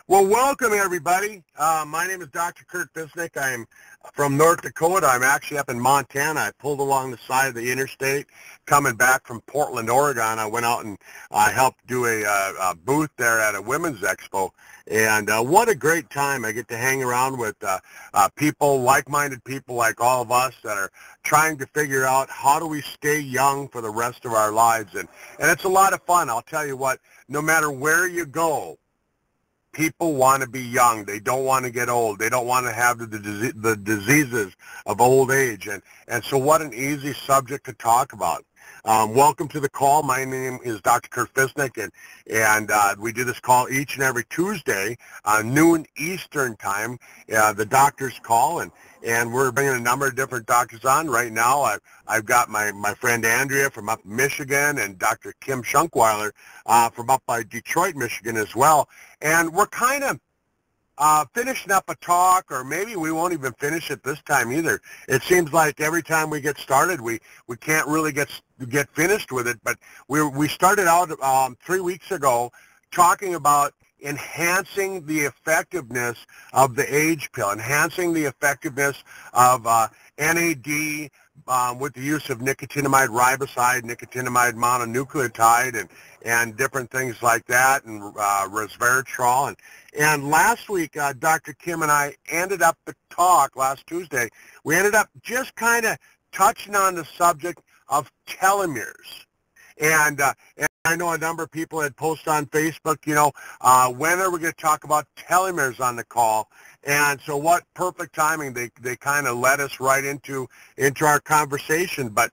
Well, welcome everybody. My name is Dr. Kurt Bisnick. I'm from North Dakota. I'm actually up in Montana. I pulled along the side of the interstate coming back from Portland, Oregon. I went out and helped do a booth there at a women's expo. And what a great time. I get to hang around with people, like-minded people like all of us that are trying to figure out how do we stay young for the rest of our lives. And it's a lot of fun. I'll tell you what, no matter where you go, people want to be young. They don't want to get old. They don't want to have the diseases of old age. And so what an easy subject to talk about. Welcome to the call. My name is Dr. Kurt Fisnick, and we do this call each and every Tuesday, noon Eastern time, the doctor's call, and we're bringing a number of different doctors on. Right now, I've got my friend Andrea from up Michigan and Dr. Kim Schunkweiler from up by Detroit, Michigan as well. And we're kind of finishing up a talk, or maybe we won't even finish it this time either. It seems like every time we get started, we can't really get finished with it. But we started out 3 weeks ago talking about enhancing the effectiveness of the age pill, enhancing the effectiveness of NAD with the use of nicotinamide riboside, nicotinamide mononucleotide, and different things like that, and resveratrol. And last week, Dr. Kim and I ended up the talk last Tuesday. We ended up just kind of touching on the subject of telomeres. And I know a number of people had posted on Facebook, when are we going to talk about telomeres on the call? And so what perfect timing. They kind of led us right into our conversation. But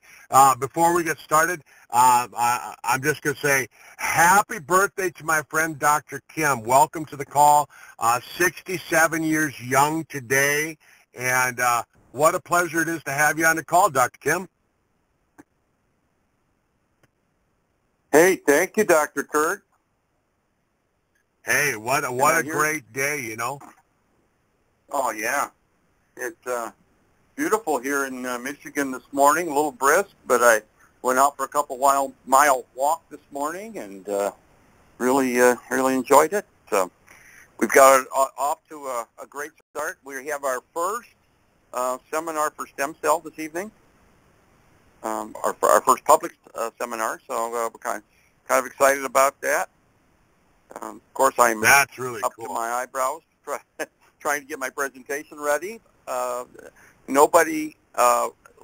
before we get started, I'm just going to say happy birthday to my friend Dr. Kim. Welcome to the call. 67 years young today. And what a pleasure it is to have you on the call, Dr. Kim. Hey, thank you, Dr. Kurt. Hey, what a great day, Oh, yeah. It's beautiful here in Michigan this morning, a little brisk, but I went out for a couple mile walk this morning and really enjoyed it. So we've got off to a great start. We have our first seminar for stem cell this evening. Our first public seminar, so we're kind of excited about that. Of course, That's really up cool. to my eyebrows trying to get my presentation ready. Nobody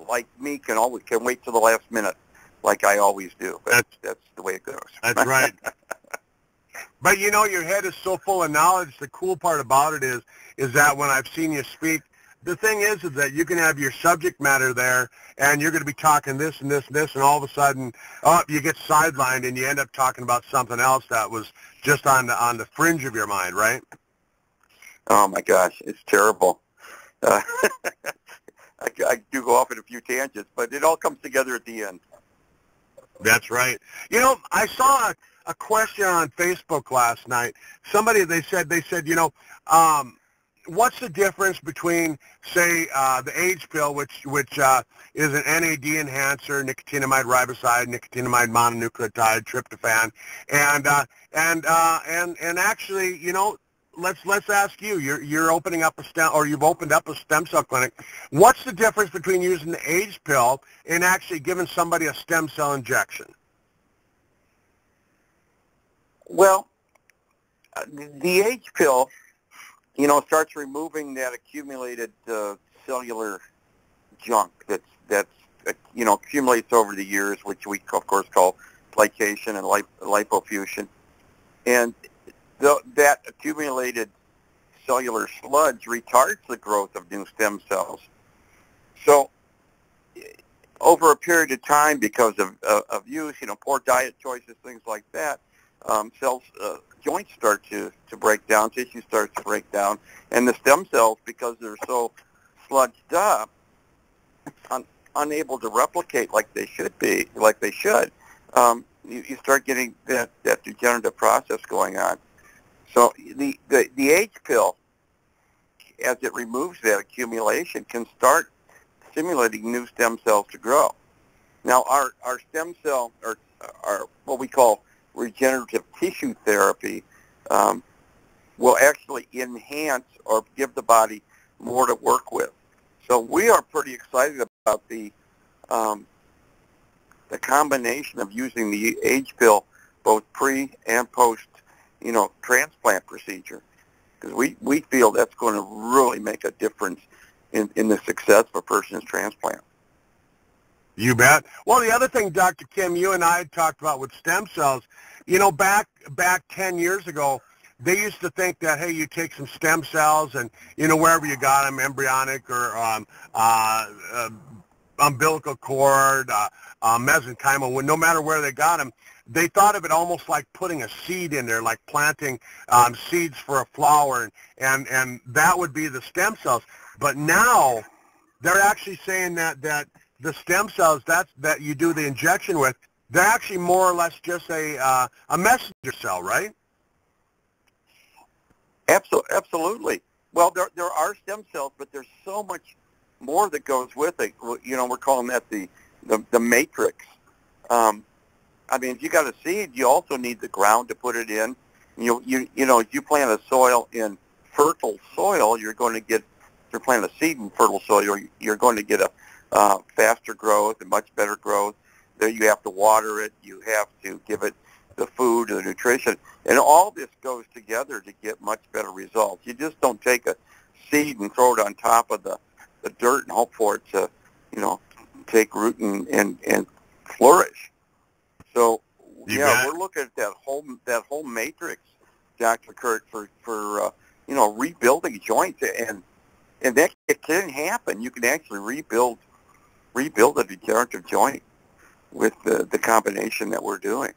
like me can wait till the last minute, like I always do. But that's the way it goes. That's right. But your head is so full of knowledge. The cool part about it is that when I've seen you speak, the thing is that you can have your subject matter there, and you're going to be talking this and this and this, and all of a sudden, you get sidelined, and you end up talking about something else that was just on the fringe of your mind, right? Oh my gosh, it's terrible. I do go off in a few tangents, but it all comes together at the end. That's right. I saw a question on Facebook last night. Somebody they said what's the difference between, say, the age pill, which is an NAD enhancer, nicotinamide riboside, nicotinamide mononucleotide, tryptophan, and actually, let's ask you. You're opening up you've opened up a stem cell clinic. What's the difference between using the age pill and actually giving somebody a stem cell injection? Well, the age pill, starts removing that accumulated cellular junk that accumulates over the years, which we, of course, call glycation and lipofuscin. And that accumulated cellular sludge retards the growth of new stem cells. So over a period of time, because of use, poor diet choices, things like that, joints start to break down, tissue starts to break down, and the stem cells, because they're so sludged up, unable to replicate like they should, you start getting that degenerative process going on. So the age pill, as it removes that accumulation, can start stimulating new stem cells to grow. Now, our stem cell, or what we call regenerative tissue therapy, will actually enhance or give the body more to work with. So we are pretty excited about the combination of using the age pill both pre and post, transplant procedure, because we feel that's going to really make a difference in the success of a person's transplant. You bet. Well, the other thing, Dr. Kim, you and I had talked about with stem cells, back 10 years ago, they used to think that, hey, you take some stem cells and, wherever you got them, embryonic or umbilical cord, mesenchymal, no matter where they got them, they thought of it almost like putting a seed in there, like planting seeds for a flower, and that would be the stem cells. But now they're actually saying that the stem cells that you do the injection with, they're actually more or less just a messenger cell, right? Absolutely. Well, there are stem cells, but there's so much more that goes with it. We're calling that the matrix. If you got a seed, you also need the ground to put it in. If you plant a soil in fertile soil, you're plant a seed in fertile soil, you're going to get a faster growth and much better growth. There you have to water it. You have to give it the food, the nutrition, and all this goes together to get much better results. You just don't take a seed and throw it on top of the dirt and hope for it to, take root and flourish. So we're looking at that whole matrix, Dr. Kurt, for rebuilding joints, and that it can happen. You can actually rebuild a degenerative joint with the combination that we're doing.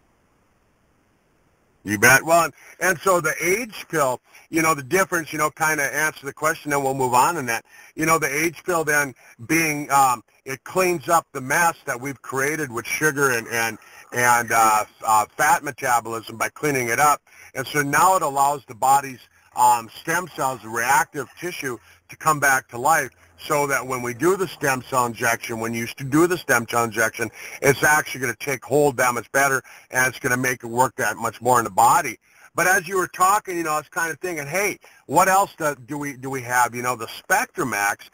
You bet. Well, and so the age pill, the difference, kind of answer the question, then we'll move on in that. The age pill then being, it cleans up the mess that we've created with sugar and fat metabolism by cleaning it up. And so now it allows the body's stem cells, the reactive tissue, to come back to life, so that when we do the stem cell injection, when you used to do the stem cell injection, it's actually going to take hold that much better, and it's going to make it work that much more in the body. But as you were talking, I was kind of thinking, hey, what else do we have? The Spectromax,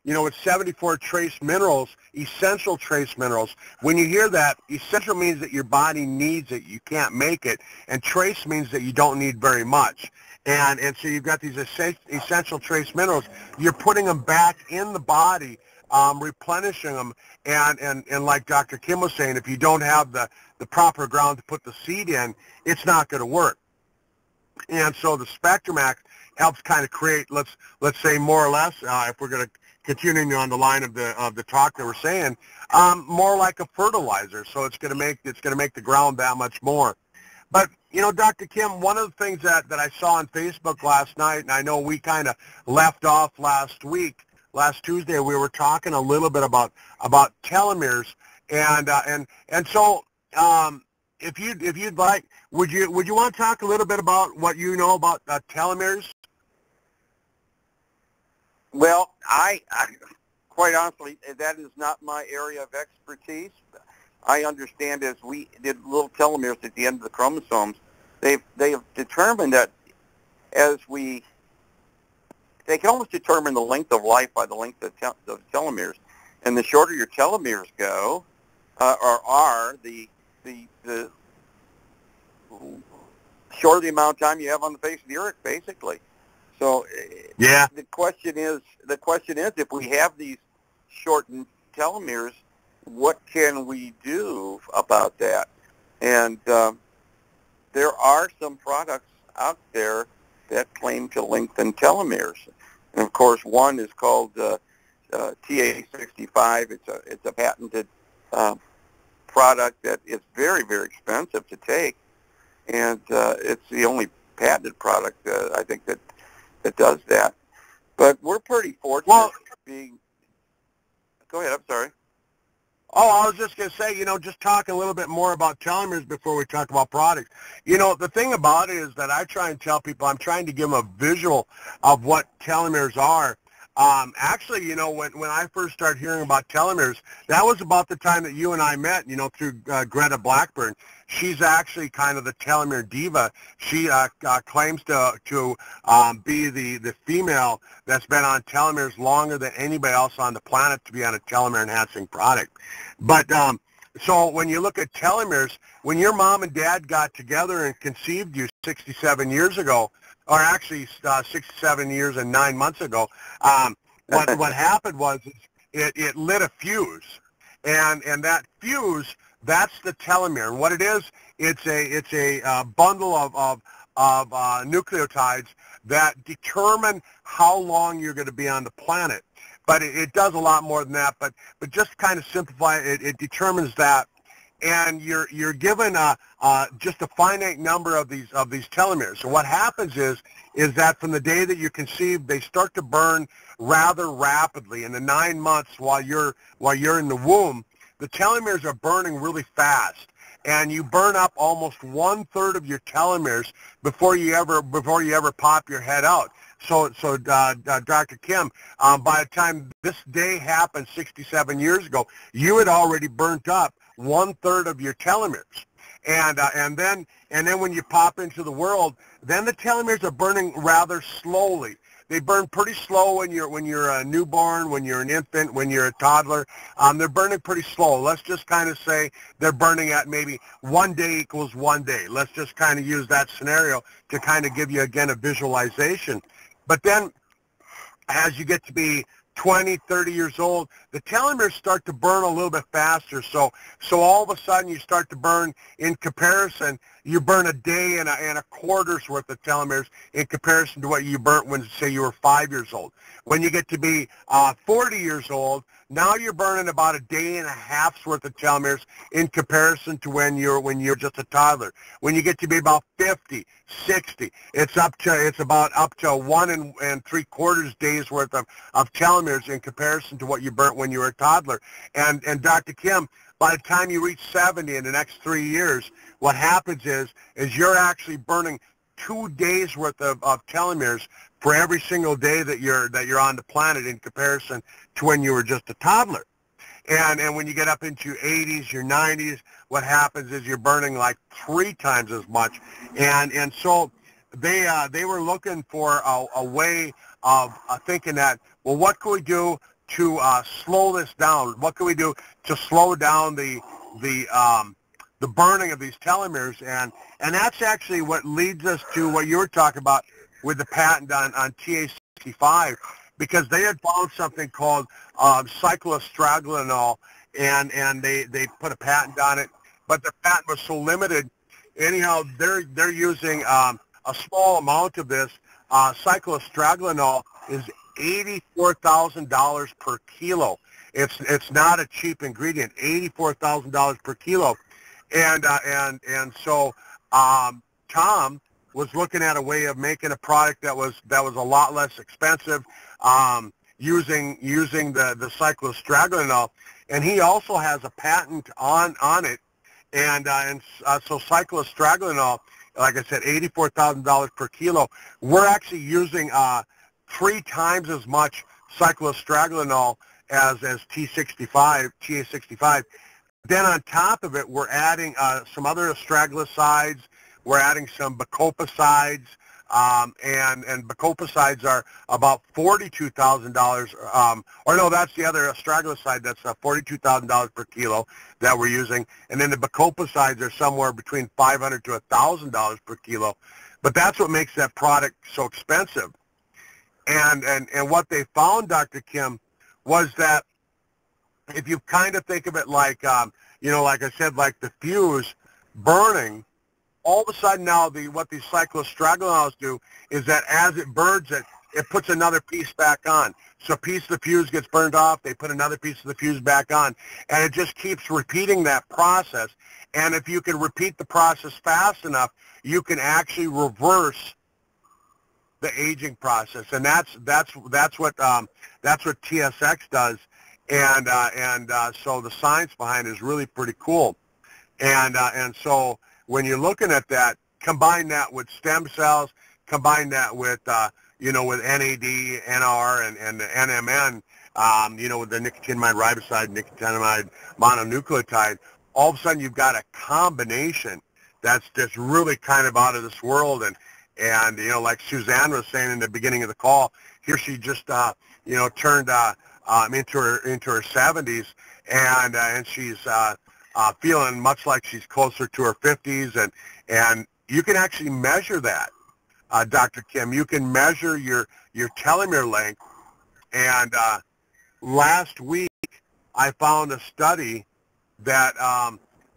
with 74 trace minerals, essential trace minerals. When you hear that, essential means that your body needs it, you can't make it, and trace means that you don't need very much. And so you've got these essential trace minerals. You're putting them back in the body, replenishing them. And like Dr. Kim was saying, if you don't have the proper ground to put the seed in, it's not going to work. And so the Spectromax helps kind of create, let's say more or less, if we're going to continue on the line of the talk that we're saying, more like a fertilizer. So it's going to make the ground that much more. But, Dr. Kim, one of the things that I saw on Facebook last night, and I know we kind of left off last Tuesday, we were talking a little bit about telomeres, and so if you'd like, would you want to talk a little bit about what you know about telomeres? Well, I quite honestly, that is not my area of expertise. I understand, as we did little telomeres at the end of the chromosomes, they have determined that they can almost determine the length of life by the length of telomeres, and the shorter your telomeres go, the shorter the amount of time you have on the face of the earth, basically. So yeah, the question is, if we have these shortened telomeres, what can we do about that? And there are some products out there that claim to lengthen telomeres. And of course, one is called TA65. It's a patented product that is very, very expensive to take, and it's the only patented product I think that does that. But we're pretty fortunate being. Go ahead. I'm sorry. Oh, I was just going to say, just talking a little bit more about telomeres before we talk about products. The thing about it is that I try and tell people, I'm trying to give them a visual of what telomeres are. Actually, when I first started hearing about telomeres, that was about the time that you and I met, through Greta Blackburn. She's actually kind of the telomere diva. She claims to be the female that's been on telomeres longer than anybody else on the planet to be on a telomere enhancing product. But so when you look at telomeres, when your mom and dad got together and conceived you 67 years ago, or actually 67 years and 9 months ago, what happened was it lit a fuse, and that fuse, that's the telomere. And what it is, it's a bundle of nucleotides that determine how long you're going to be on the planet. But it does a lot more than that. But just kind of simplify it, it determines that, and you're given just a finite number of these telomeres. So what happens is that from the day that you're conceived, they start to burn rather rapidly. In the 9 months while you're in the womb, the telomeres are burning really fast, and you burn up almost 1/3 of your telomeres before you ever pop your head out. So Dr. Kim, by the time this day happened 67 years ago, you had already burnt up 1/3 of your telomeres, and then when you pop into the world, then the telomeres are burning rather slowly. They burn pretty slow when you're a newborn, when you're an infant, when you're a toddler. They're burning pretty slow. Let's just kind of say they're burning at maybe 1 day equals 1 day. Let's just kind of use that scenario to kind of give you, again, a visualization. But then as you get to be 20, 30 years old, the telomeres start to burn a little bit faster. So all of a sudden you start to burn, in comparison, you burn a day and a quarter's worth of telomeres in comparison to what you burnt when, say, you were 5 years old. When you get to be 40 years old, now you're burning about a day and a half's worth of telomeres in comparison to when you're just a toddler. When you get to be about 50, 60, it's about up to 1 3/4 days worth of telomeres in comparison to what you burnt when you were a toddler. And Dr. Kim, by the time you reach 70 in the next 3 years, what happens is you're actually burning 2 days worth of telomeres for every single day that you're on the planet in comparison to when you were just a toddler. And when you get up into your 80s, your 90s, what happens is you're burning like 3 times as much. And so they were looking for a way of thinking that, well, what can we do to slow this down? What can we do to slow down the burning of these telomeres? And that's actually what leads us to what you were talking about with the patent on TSX, because they had found something called cycloestragonol, and they put a patent on it, but the patent was so limited. Anyhow, they're using a small amount of this. Cycloestragonol is $84,000 per kilo. It's not a cheap ingredient. $84,000 per kilo, and so Tom was looking at a way of making a product that was a lot less expensive, using the cycloestragonol, and he also has a patent on it, and so cycloestragonol, like I said, $84,000 per kilo. We're actually using 3 times as much cycloestragonol as TS65. Then on top of it, we're adding some other astragalosides. We're adding some bacopicides, and bacopicides are about $42,000. Or no, that's the other astragaloside. That's $42,000 per kilo that we're using. And then the bacopicides are somewhere between $500 to $1,000 per kilo. But that's what makes that product so expensive. And what they found, Dr. Kim, was that if you kind of think of it like, like I said, like the fuse burning, all of a sudden now what these cycloestragenols do is that as it burns it, it puts another piece back on. So a piece of the fuse gets burned off, they put another piece of the fuse back on, and it just keeps repeating that process. And if you can repeat the process fast enough, you can actually reverse the aging process, and that's what TSX does, and so the science behind it is really pretty cool, and so when you're looking at that, combine that with stem cells, combine that with with NAD, NR, and the NMN, with the nicotinamide riboside, nicotinamide mononucleotide, all of a sudden you've got a combination that's just really kind of out of this world. And like Suzanne was saying in the beginning of the call, here she just, turned into her 70s, and she's feeling much like she's closer to her 50s, and you can actually measure that, Dr. Kim. You can measure your telomere length, and last week I found a study that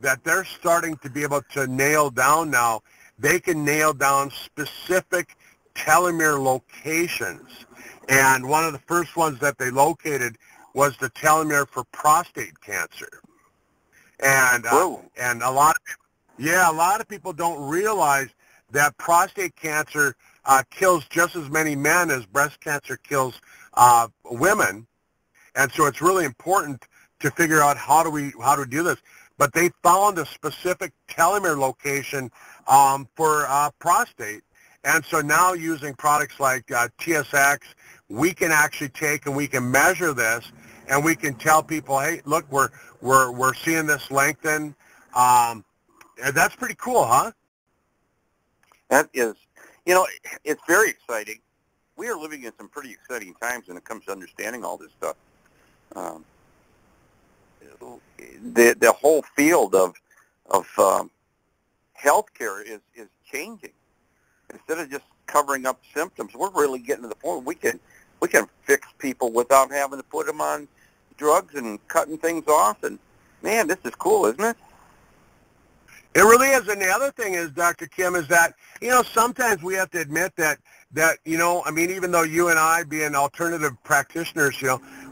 that they're starting to be able to nail down now. They can nail down specific telomere locations, and one of the first ones that they located was the telomere for prostate cancer. And and a lot of people don't realize that prostate cancer kills just as many men as breast cancer kills women, and so it's really important to figure out how to do this. But they found a specific telomere location for prostate, and so now using products like TSX, we can actually take and we can measure this, and we can tell people, hey, look, we're seeing this lengthen. And that's pretty cool, huh? That is, it's very exciting. We are living in some pretty exciting times when it comes to understanding all this stuff. The whole field of healthcare is changing. Instead of just covering up symptoms, we're really getting to the point we can fix people without having to put them on drugs and cutting things off. And man, this is cool, isn't it? It really is. And the other thing is, Dr. Kim, is that, sometimes we have to admit that, even though you and I being alternative practitioners,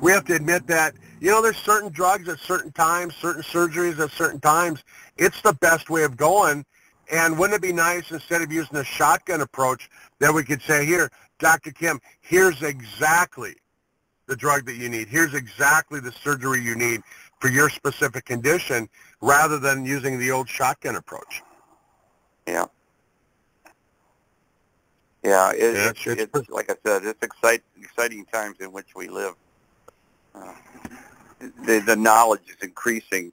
we have to admit that, there's certain drugs at certain times, certain surgeries at certain times. It's the best way of going. And wouldn't it be nice, instead of using a shotgun approach, that we could say, here, Dr. Kim, here's exactly the drug that you need. Here's exactly the surgery you need for your specific condition, rather than using the old shotgun approach. Yeah. Yeah, it's like I said, it's exciting times in which we live. The knowledge is increasing,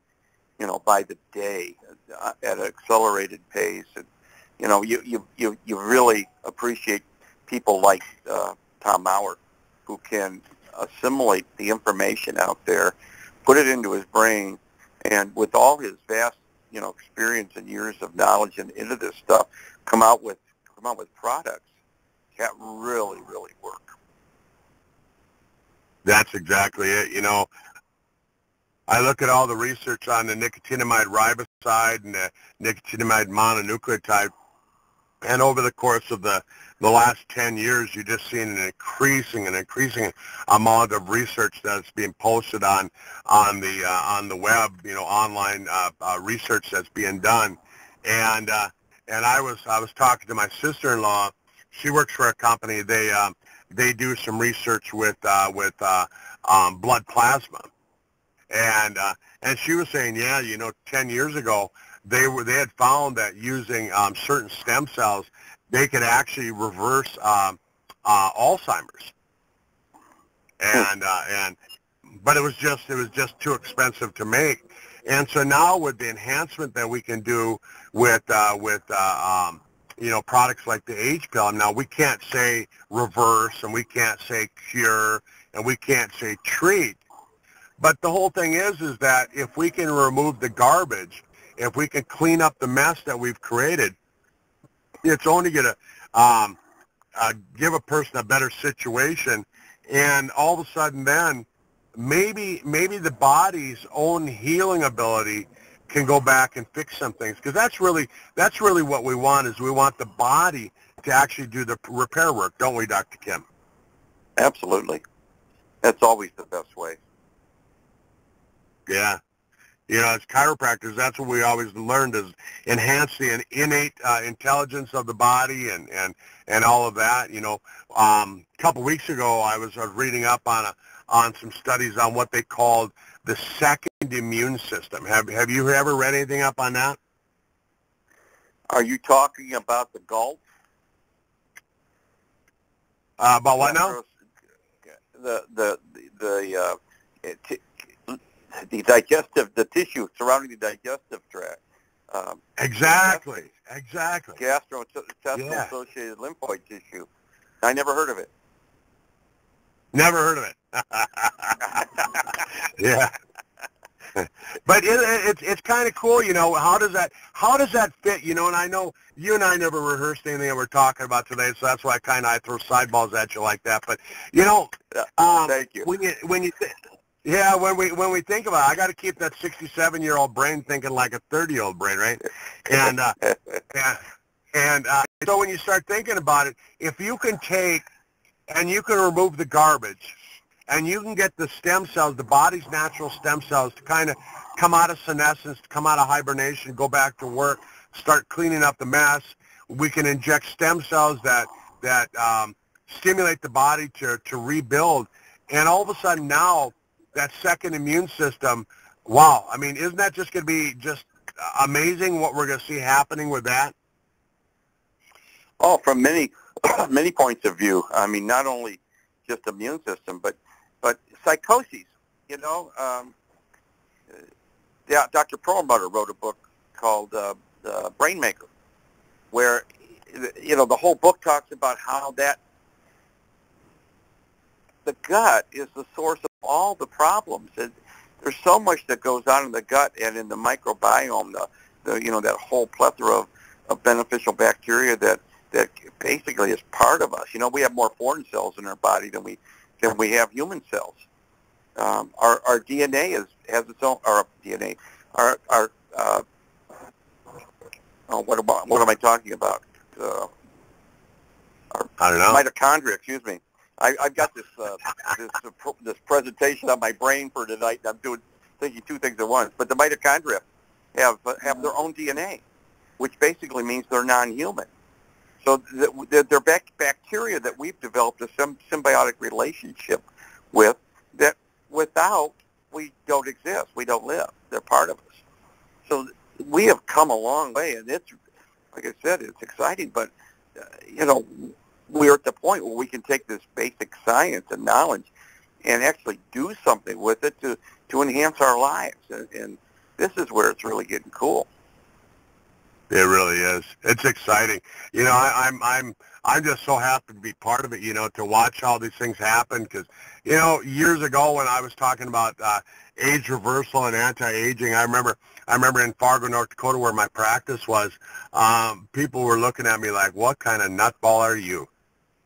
by the day at an accelerated pace, and you really appreciate people like Tom Maurer, who can assimilate the information out there, put it into his brain, and with all his vast, experience and years of knowledge and into this stuff, come out with products that really, really work. That's exactly it. I look at all the research on the nicotinamide riboside and the nicotinamide mononucleotide, and over the course of the last 10 years, you're just seeing an increasing amount of research that's being posted on the web, online research that's being done. And I was talking to my sister-in-law. She works for a company. They do some research with blood plasma, and she was saying, 10 years ago they had found that using certain stem cells, they could actually reverse Alzheimer's, but it was just too expensive to make. And so now with the enhancement that we can do with products like the H pill, now we can't say reverse, and we can't say cure, and we can't say treat. But the whole thing is that if we can remove the garbage, if we can clean up the mess that we've created, it's only going to give a person a better situation. And all of a sudden then, maybe the body's own healing ability can go back and fix some things. Because that's really what we want, is we want the body to actually do the repair work, don't we, Dr. Kim? Absolutely. That's always the best way. Yeah. As chiropractors, that's what we always learned, is enhance the innate intelligence of the body and all of that. A couple weeks ago, I was reading up on some studies on what they called the second immune system. Have you ever read anything up on that? Are you talking about the Gulf? About what now? The digestive, the tissue surrounding the digestive tract. Exactly. Gastrointestinal associated lymphoid tissue. I never heard of it. Never heard of it. Yeah. But it's kind of cool, you know. How does that fit, you know? And I know you and I never rehearsed anything that we're talking about today, so that's why I throw sideballs at you like that. But you know, thank you. when we think about it, I got to keep that 67-year-old brain thinking like a 30-year-old brain, right? And so when you start thinking about it, if you can take and you can remove the garbage, and you can get the stem cells, the body's natural stem cells, to kind of come out of senescence, to come out of hibernation, go back to work, start cleaning up the mess. We can inject stem cells that stimulate the body to rebuild. And all of a sudden now, that second immune system, wow. I mean, isn't that just going to be just amazing what we're going to see happening with that? Oh, from many points of view. I mean, not only just immune system, but psychoses. You know, Dr. Perlmutter wrote a book called Brain Maker, where, you know, the whole book talks about how that the gut is the source of all the problems. There's so much that goes on in the gut and in the microbiome, you know, that whole plethora of beneficial bacteria that basically is part of us. You know, we have more foreign cells in our body than we have human cells. Our DNA has its own, our DNA, what am I talking about? I don't know. Mitochondria, excuse me. I've got this presentation on my brain for tonight, and I'm thinking two things at once. But the mitochondria have their own DNA, which basically means they're non-human. So they're bacteria that we've developed a symbiotic relationship with, that without we don't exist, we don't live. They're part of us. So we have come a long way, and it's, like I said, it's exciting. But you know, we're at the point where we can take this basic science and knowledge and actually do something with it to enhance our lives. And this is where it's really getting cool. It really is. It's exciting. You know, I'm just so happy to be part of it, you know, to watch all these things happen. Because, you know, years ago when I was talking about age reversal and anti-aging, I remember in Fargo, North Dakota, where my practice was, people were looking at me like, what kind of nutball are you?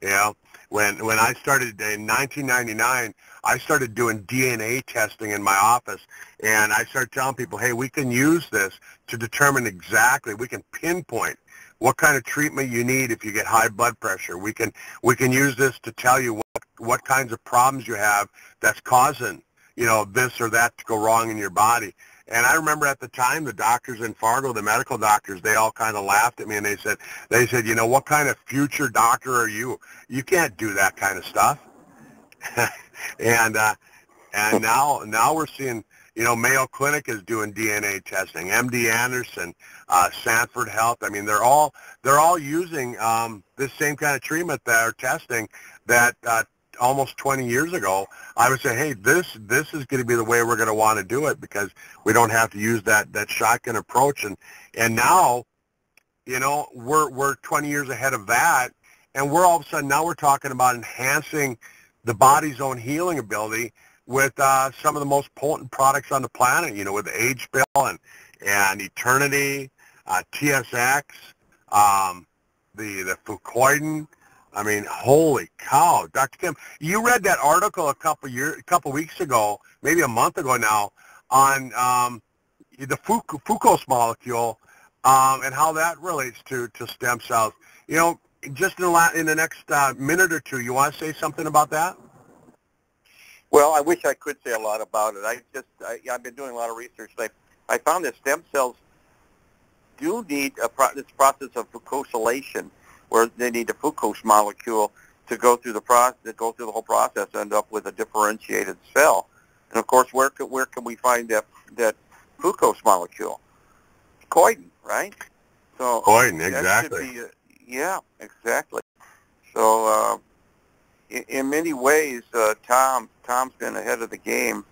You know, when I started in 1999, I started doing DNA testing in my office, and I started telling people, hey, we can use this to determine exactly, we can pinpoint what kind of treatment you need if you get high blood pressure. We can use this to tell you what kinds of problems you have that's causing, you know, this or that to go wrong in your body. And I remember at the time, the doctors in Fargo, the medical doctors, they all kind of laughed at me, and they said, you know, what kind of future doctor are you? You can't do that kind of stuff. And now we're seeing, you know, Mayo Clinic is doing DNA testing, MD Anderson, Sanford Health. I mean, they're all using this same kind of treatment that are testing that almost 20 years ago, I would say, hey, this is going to be the way we're going to want to do it, because we don't have to use that shotgun approach. And now, you know, we're 20 years ahead of that, and we're all of a sudden now we're talking about enhancing the body's own healing ability with some of the most potent products on the planet, you know, with Age Bill and Eternity, TSX, the Fucoiden. I mean, holy cow, Dr. Kim, you read that article a couple weeks ago, maybe a month ago now, on the fucose molecule and how that relates to stem cells. You know, just in the next minute or two, you want to say something about that? Well, I wish I could say a lot about it. I've been doing a lot of research. I found that stem cells do need this process of fucosylation, where they need a fucose molecule to go through the whole process, end up with a differentiated cell. And of course, where can we find that fucose molecule? Coiden, right? So coiden, exactly. Yeah, exactly. So in many ways, Tom's been ahead of the game,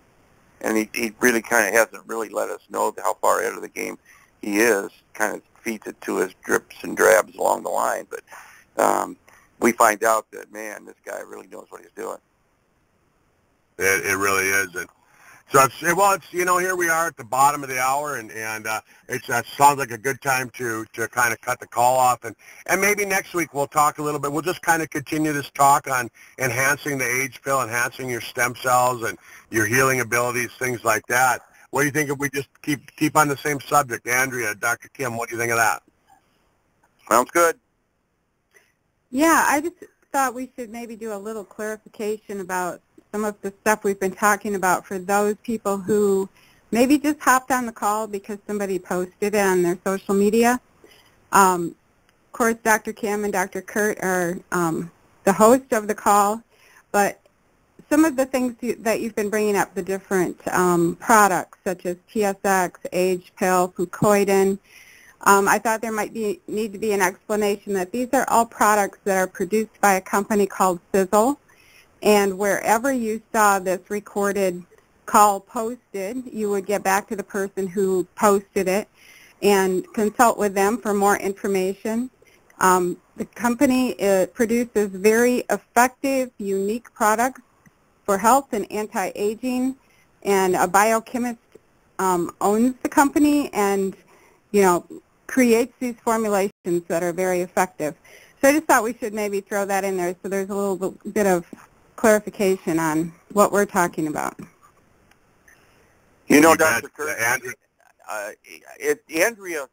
and he really kind of hasn't really let us know how far ahead of the game he is. Kind of feeds it to his drips and drabs along the line, but we find out that, man, this guy really knows what he's doing. It really is. And so it's here we are at the bottom of the hour, and it sounds like a good time to kind of cut the call off, and maybe next week we'll talk a little bit. We'll just kind of continue this talk on enhancing the age pill, enhancing your stem cells and your healing abilities, things like that. What do you think if we just keep on the same subject? Andrea, Dr. Kim, what do you think of that? Sounds good. Yeah, I just thought we should maybe do a little clarification about some of the stuff we've been talking about for those people who maybe just hopped on the call because somebody posted it on their social media. Of course, Dr. Kim and Dr. Kurt are the host of the call, but some of the things that you've been bringing up, the different products such as TSX, age pill, fucoidan, I thought there might need to be an explanation that these are all products that are produced by a company called Sizzle. And wherever you saw this recorded call posted, you would get back to the person who posted it and consult with them for more information. The company produces very effective, unique products for health and anti-aging, and a biochemist owns the company and, creates these formulations that are very effective. So I just thought we should maybe throw that in there so there's a little bit of clarification on what we're talking about. Dr. Kurt, Andrea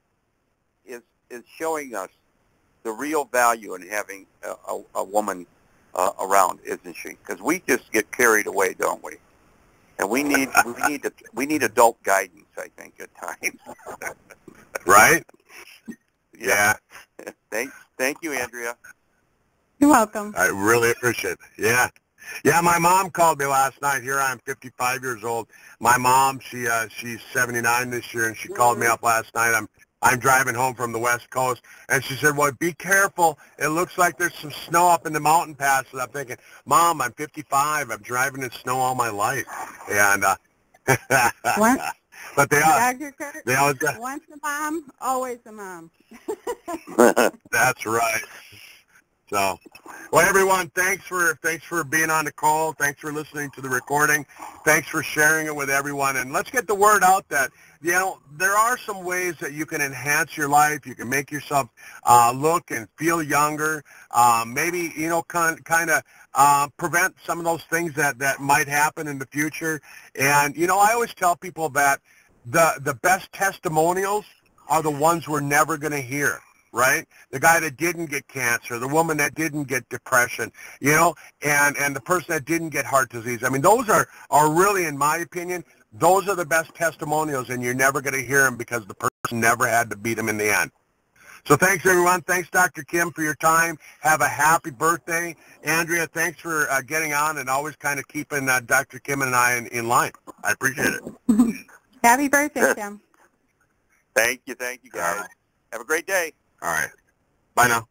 is showing us the real value in having a woman around, isn't she? Because we just get carried away, don't we? And we need adult guidance, I think, at times. Right? Yeah. Thank you, Andrea. You're welcome. I really appreciate it. Yeah. Yeah, my mom called me last night. Here I am, 55 years old. My mom, she's 79 this year, and she called me up last night. I'm driving home from the West Coast, and she said, well, be careful. It looks like there's some snow up in the mountain passes. I'm thinking, Mom, I'm 55. I'm driving in snow all my life. And What? But they are. Dr. Kurt, They always once a mom, always a mom. That's right. So, well, everyone, thanks for being on the call. Thanks for listening to the recording. Thanks for sharing it with everyone. And let's get the word out that, there are some ways that you can enhance your life. You can make yourself look and feel younger. Maybe, kind of prevent some of those things that might happen in the future. And, I always tell people that the best testimonials are the ones we're never going to hear. Right? The guy that didn't get cancer, the woman that didn't get depression, and the person that didn't get heart disease. I mean, those are really, in my opinion, those are the best testimonials, and you're never going to hear them because the person never had to beat them in the end. So thanks, everyone. Thanks, Dr. Kim, for your time. Have a happy birthday. Andrea, thanks for getting on and always kind of keeping Dr. Kim and I in line. I appreciate it. Happy birthday, Kim. Thank you, guys. Have a great day. All right. Bye now.